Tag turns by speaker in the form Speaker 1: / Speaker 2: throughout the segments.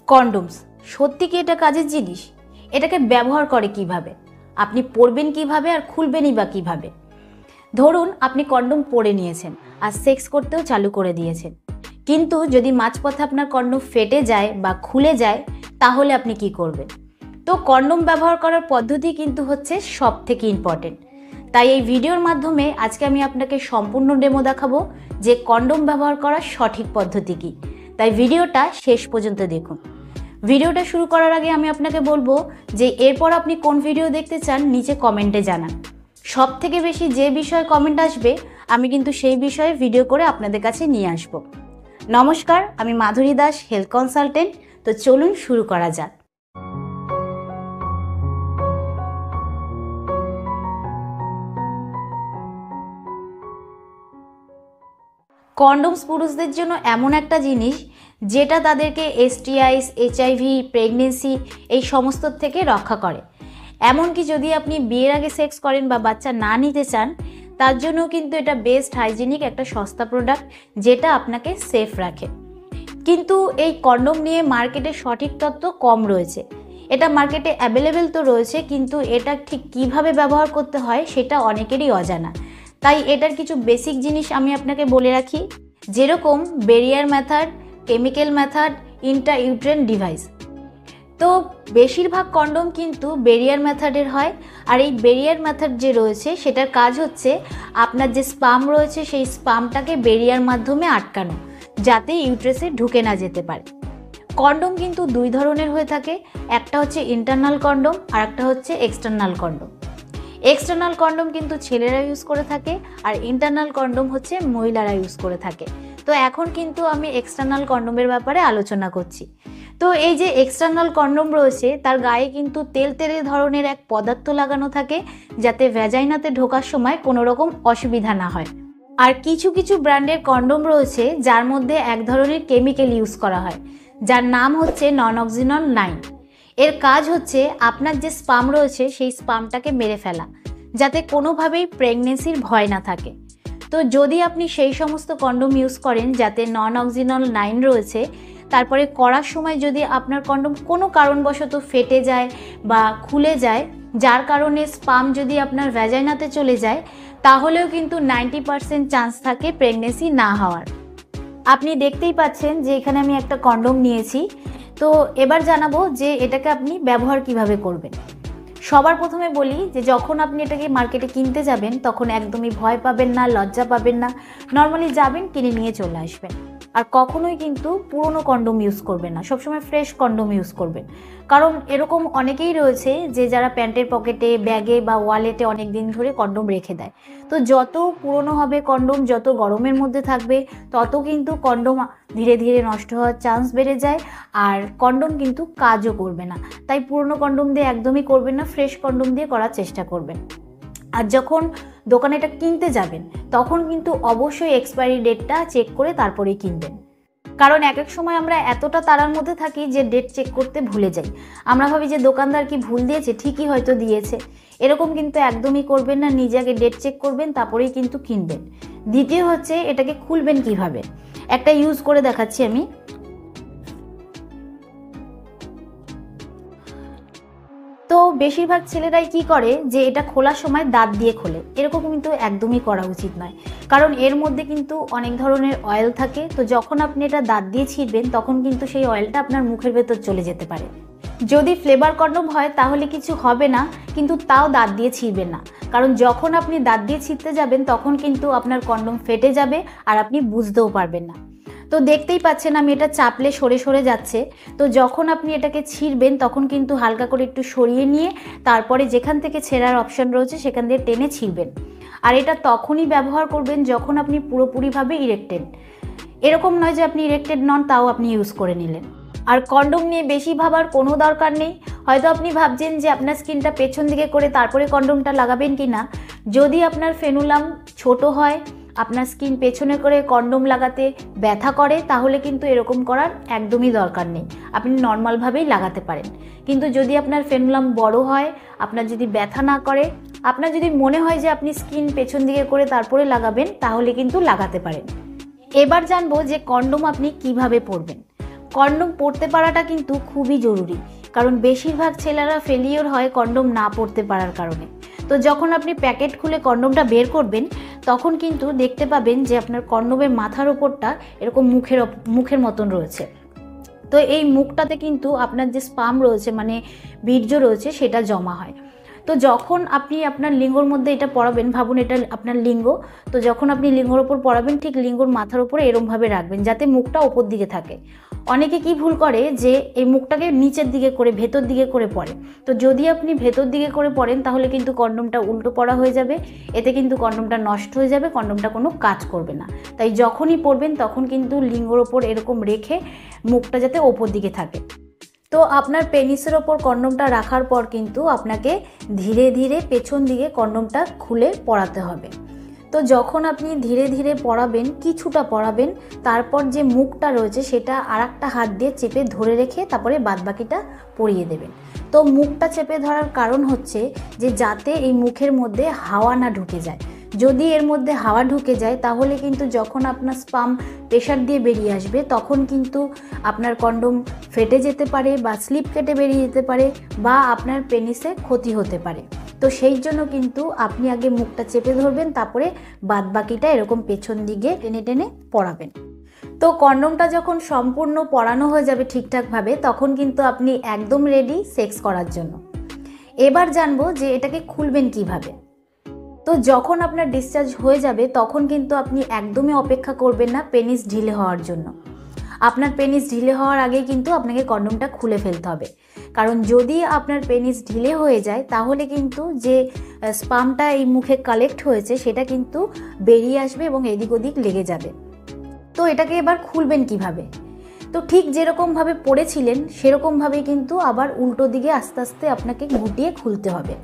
Speaker 1: কন্ডোমস সত্যি কি এটা কাজের জিনিস? এটাকে ব্যবহার করে কিভাবে, আপনি পরবেন কিভাবে আর খুলবেনই বা কিভাবে? ধরুন আপনি কন্ডোম পরে নিয়েছেন আর সেক্স করতেও চালু করে দিয়েছেন, কিন্তু যদি মাঝপথে আপনার কন্ডোম ফেটে যায় বা খুলে যায় তাহলে আপনি কি করবেন? তো কন্ডোম ব্যবহার করার পদ্ধতি কিন্তু হচ্ছে সব থেকে ইম্পর্টেন্ট। তাই এই ভিডিওর মাধ্যমে আজকে আমি আপনাকে সম্পূর্ণ ডেমো দেখাবো যে কন্ডোম ব্যবহার করার সঠিক পদ্ধতি কী। তাই ভিডিওটা শেষ পর্যন্ত দেখুন। ভিডিওটা শুরু করার আগে আমি আপনাকে বলবো যে এরপর আপনি কোন ভিডিও দেখতে চান নিচে কমেন্টে জানান। সব থেকে বেশি যে বিষয়ে কমেন্ট আসবে আমি কিন্তু সেই বিষয়ে ভিডিও করে আপনাদের কাছে নিয়ে আসব। নমস্কার, আমি মাধুরী দাস, হেলথ কনসালটেন্ট। তো চলুন শুরু করা যাক। কন্ডোমস পুরুষদের জন্য এমন একটা জিনিস যেটা তাদেরকে এসটিআইস, এইচআইভি, প্রেগনেন্সি এই সমস্ত থেকে রক্ষা করে। এমনকি যদি আপনি বিয়ের আগে সেক্স করেন বা বাচ্চা না নিতে চান, তার জন্য কিন্তু এটা বেস্ট হাইজিনিক একটা সস্তা প্রোডাক্ট যেটা আপনাকে সেফ রাখে। কিন্তু এই কন্ডোম নিয়ে মার্কেটে সঠিক তথ্য কম রয়েছে। এটা মার্কেটে অ্যাভেলেবেল তো রয়েছে, কিন্তু এটা ঠিক কিভাবে ব্যবহার করতে হয় সেটা অনেকেরই অজানা। তাই এটার কিছু বেসিক জিনিস আমি আপনাকে বলে রাখি, যেরকম barrier method, chemical method, Intra uterine device. তো বেশিরভাগ কন্ডোম কিন্তু ব্যারিয়ার মেথডের হয়, আর এই ব্যারিয়ার মেথড যে রয়েছে সেটার কাজ হচ্ছে আপনার যে স্পাম রয়েছে সেই স্পামটাকে ব্যারিয়ার মাধ্যমে আটকানো, যাতে ইউট্রেসে ঢুকে না যেতে পারে। কন্ডোম কিন্তু দুই ধরনের হয়ে থাকে, একটা হচ্ছে ইন্টারনাল কন্ডোম আর একটা হচ্ছে এক্সটার্নাল কন্ডোম। এক্সটার্নাল কন্ডোম কিন্তু ছেলেরা ইউজ করে থাকে আর ইন্টারনাল কন্ডোম হচ্ছে মহিলারা ইউজ করে থাকে। তো এখন কিন্তু আমি এক্সটার্নাল কন্ডোমের ব্যাপারে আলোচনা করছি। তো এই যে এক্সটার্নাল কন্ডোম রয়েছে তার গায়ে কিন্তু তেলতেলে ধরনের এক পদার্থ লাগানো থাকে, যাতে ভ্যাজাইনাতে ঢোকার সময় কোনো রকম অসুবিধা না হয়। আর কিছু কিছু ব্র্যান্ডের কন্ডোম রয়েছে যার মধ্যে এক ধরনের কেমিক্যাল ইউজ করা হয়, যার নাম হচ্ছে নন-অক্সিনল 9। এর কাজ হচ্ছে আপনার যে স্পাম রয়েছে সেই স্পামটাকে মেরে ফেলা, যাতে কোনোভাবেই প্রেগনেন্সির ভয় না থাকে। তো যদি আপনি সেই সমস্ত কন্ডোম ইউজ করেন যাতে নন-অক্সিনল 9 রয়েছে, তারপরে করার সময় যদি আপনার কন্ডোম কোনো কারণবশত ফেটে যায় বা খুলে যায়, যার কারণে স্পাম যদি আপনার ভ্যাজাইনাতে চলে যায়, তাহলেও কিন্তু 90% চান্স থাকে প্রেগনেন্সি না হওয়ার। আপনি দেখতেই পাচ্ছেন যে এখানে আমি একটা কন্ডোম নিয়েছি। তো এবার জানাবো যে এটাকে আপনি ব্যবহার কিভাবে করবেন। সবার প্রথমে বলি যে যখন আপনি এটাকে মার্কেটে কিনতে যাবেন তখন একদমই ভয় পাবেন না, লজ্জা পাবেন না। নর্মালি যাবেন, কিনে নিয়ে চলে আসবেন। আর কখনোই কিন্তু পুরনো কন্ডোম ইউজ করবেন না, সবসময় ফ্রেশ কন্ডোম ইউজ করবেন। কারণ এরকম অনেকেই রয়েছে যে যারা প্যান্টের পকেটে, ব্যাগে বা ওয়ালেটে অনেক দিন ধরে কন্ডোম রেখে দেয়। তো যত পুরনো হবে কন্ডোম, যত গরমের মধ্যে থাকবে, তত কিন্তু কন্ডোম ধীরে ধীরে নষ্ট হওয়ার চান্স বেড়ে যায়, আর কন্ডোম কিন্তু কাজও করবে না। তাই পুরনো কন্ডোম দিয়ে একদমই করবেন না, ফ্রেশ কন্ডোম দিয়ে করার চেষ্টা করবেন। আর যখন দোকানে এটা কিনতে যাবেন তখন কিন্তু অবশ্যই এক্সপায়ারি ডেটটা চেক করে তারপরেই কিনবেন। কারণ এক এক সময় আমরা এতটা তাড়ার মধ্যে থাকি যে ডেট চেক করতে ভুলে যাই। আমরা ভাবি যে দোকানদার কি ভুল দিয়েছে, ঠিকই হয়তো দিয়েছে। এরকম কিন্তু একদমই করবেন না, নিজে আগে ডেট চেক করবেন তারপরেই কিন্তু কিনবেন। দ্বিতীয় হচ্ছে এটাকে খুলবেন কিভাবে, একটা ইউজ করে দেখাচ্ছি আমি। তো বেশিরভাগ ছেলেরাই কি করে যে এটা খোলার সময় দাঁত দিয়ে খোলে, এরকম কিন্তু একদমই করা উচিত নয়। কারণ এর মধ্যে কিন্তু অনেক ধরনের অয়েল থাকে। তো যখন আপনি এটা দাঁত দিয়ে ছিঁড়বেন তখন কিন্তু সেই অয়েলটা আপনার মুখের ভেতর চলে যেতে পারে। যদি ফ্লেভার কন্ডোম হয় তাহলে কিছু হবে না, কিন্তু তাও দাঁত দিয়ে ছিঁড়বেন না। কারণ যখন আপনি দাঁত দিয়ে ছিঁড়তে যাবেন তখন কিন্তু আপনার কন্ডোম ফেটে যাবে আর আপনি বুঝতেও পারবেন না। তো দেখতেই পাচ্ছেন আমি এটা চাপলে সরে সরে যাচ্ছে। তো যখন আপনি এটাকে ছিঁড়বেন তখন কিন্তু হালকা করে একটু সরিয়ে নিয়ে তারপরে যেখান থেকে ছেঁড়ার অপশন রয়েছে সেখান দিয়ে টেনে ছিঁড়বেন। আর এটা তখনই ব্যবহার করবেন যখন আপনি পুরোপুরিভাবে ইরেক্টেড। এরকম নয় যে আপনি ইরেক্টেড নন তাও আপনি ইউজ করে নিলেন। আর কন্ডোম নিয়ে বেশি ভাবার কোনো দরকার নেই। হয়তো আপনি ভাবছেন যে আপনার স্কিনটা পেছন দিকে করে তারপরে কন্ডোমটা লাগাবেন কি না। যদি আপনার ফেনুলাম ছোট হয়, আপনার স্কিন পেছনে করে কন্ডোম লাগাতে ব্যথা করে, তাহলে কিন্তু এরকম করার একদমই দরকার নেই, আপনি নর্মালভাবেই লাগাতে পারেন। কিন্তু যদি আপনার ফেনুলাম বড় হয়, আপনার যদি ব্যথা না করে, আপনার যদি মনে হয় যে আপনি স্কিন পেছন দিকে করে তারপরে লাগাবেন, তাহলে কিন্তু লাগাতে পারেন। এবার জানবো যে কন্ডোম আপনি কিভাবে পরবেন। কন্ডোম পরতে পারাটা কিন্তু খুবই জরুরি, কারণ বেশিরভাগ ছেলেরা ফেলিওর হয় কন্ডোম না পরতে পারার কারণে। তো যখন আপনি প্যাকেট খুলে কন্ডোমটা বের করবেন তখন কিন্তু দেখতে পাবেন যে আপনার কন্ডোমের মাথার ওপরটা এরকম মুখের মতন রয়েছে। তো এই মুখটাতে কিন্তু আপনার যে স্পাম রয়েছে মানে বীর্য রয়েছে সেটা জমা হয়। তো যখন আপনি আপনার লিঙ্গর মধ্যে এটা পরাবেন, ভাবুন এটা আপনার লিঙ্গ, তো যখন আপনি লিঙ্গর ওপর পরাবেন ঠিক লিঙ্গর মাথার উপরে এরমভাবে রাখবেন যাতে মুখটা ওপর দিকে থাকে। অনেকে কি ভুল করে যে এই মুখটাকে নিচের দিকে করে ভেতর দিকে করে পরে। তো যদি আপনি ভেতর দিকে করে পরেন তাহলে কিন্তু কন্ডোমটা উল্টো পরা হয়ে যাবে, এতে কিন্তু কন্ডোমটা নষ্ট হয়ে যাবে, কন্ডোমটা কোনো কাজ করবে না। তাই যখনই পরবেন তখন কিন্তু লিঙ্গর ওপর এরকম রেখে মুখটা যাতে ওপর দিকে থাকে। তো আপনার পেনিসের ওপর কন্ডোমটা রাখার পর কিন্তু আপনাকে ধীরে ধীরে পেছন দিকে কন্ডোমটা খুলে পরাতে হবে। তো যখন আপনি ধীরে ধীরে পরাবেন, কিছুটা পরাবেন, তারপর যে মুখটা রয়েছে সেটা আরেকটা হাত দিয়ে চেপে ধরে রেখে তারপরে বাদবাকিটা পরিয়ে দেবেন। তো মুখটা চেপে ধরার কারণ হচ্ছে যে যাতে এই মুখের মধ্যে হাওয়া না ঢুকে যায়। যদি এর মধ্যে হাওয়া ঢুকে যায় তাহলে কিন্তু যখন আপনার স্পাম প্রেশার দিয়ে বেরিয়ে আসবে তখন কিন্তু আপনার কন্ডোম ফেটে যেতে পারে বা স্লিপ কেটে বেরিয়ে যেতে পারে বা আপনার পেনিসে ক্ষতি হতে পারে। তো সেই জন্য কিন্তু আপনি আগে মুখটা চেপে ধরবেন, তারপরে বাদবাকিটা এরকম পেছন দিকে টেনে টেনে পরাবেন। তো কন্ডোমটা যখন সম্পূর্ণ পরানো হয়ে যাবে ঠিকঠাকভাবে তখন কিন্তু আপনি একদম রেডি সেক্স করার জন্য। এবার জানবো যে এটাকে খুলবেন কিভাবে। তো যখন আপনার ডিসচার্জ হয়ে যাবে তখন কিন্তু আপনি একদমই অপেক্ষা করবেন না পেনিস ঢিলে হওয়ার জন্য। আপনার পেনিস ঢিলে হওয়ার আগেই কিন্তু আপনাকে কন্ডোমটা খুলে ফেলতে হবে, কারণ যদি আপনার পেনিস ঢিলে হয়ে যায় তাহলে কিন্তু যে স্পামটা এই মুখে কালেক্ট হয়েছে সেটা কিন্তু বেরিয়ে আসবে এবং এদিক ওদিক লেগে যাবে। তো এটাকে এবার খুলবেন কিভাবে? তো ঠিক যেরকমভাবে পড়েছিলেন সেরকমভাবেই কিন্তু আবার উল্টো দিকে আস্তে আস্তে আপনাকে গুটিয়ে খুলতে হবে।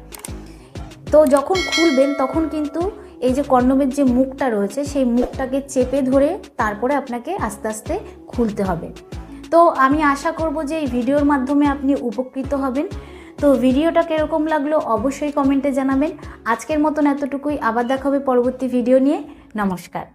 Speaker 1: তো যখন খুলবেন তখন কিন্তু এই যে কন্ডোমের যে মুখটা রয়েছে সেই মুখটাকে চেপে ধরে তারপরে আপনাকে আস্তে আস্তে খুলতে হবে। তো আমি আশা করব যে এই ভিডিওর মাধ্যমে আপনি উপকৃত হবেন। তো ভিডিওটা কীরকম লাগলো অবশ্যই কমেন্টে জানাবেন। আজকের মতন এতটুকুই, আবার দেখা হবে পরবর্তী ভিডিও নিয়ে। নমস্কার।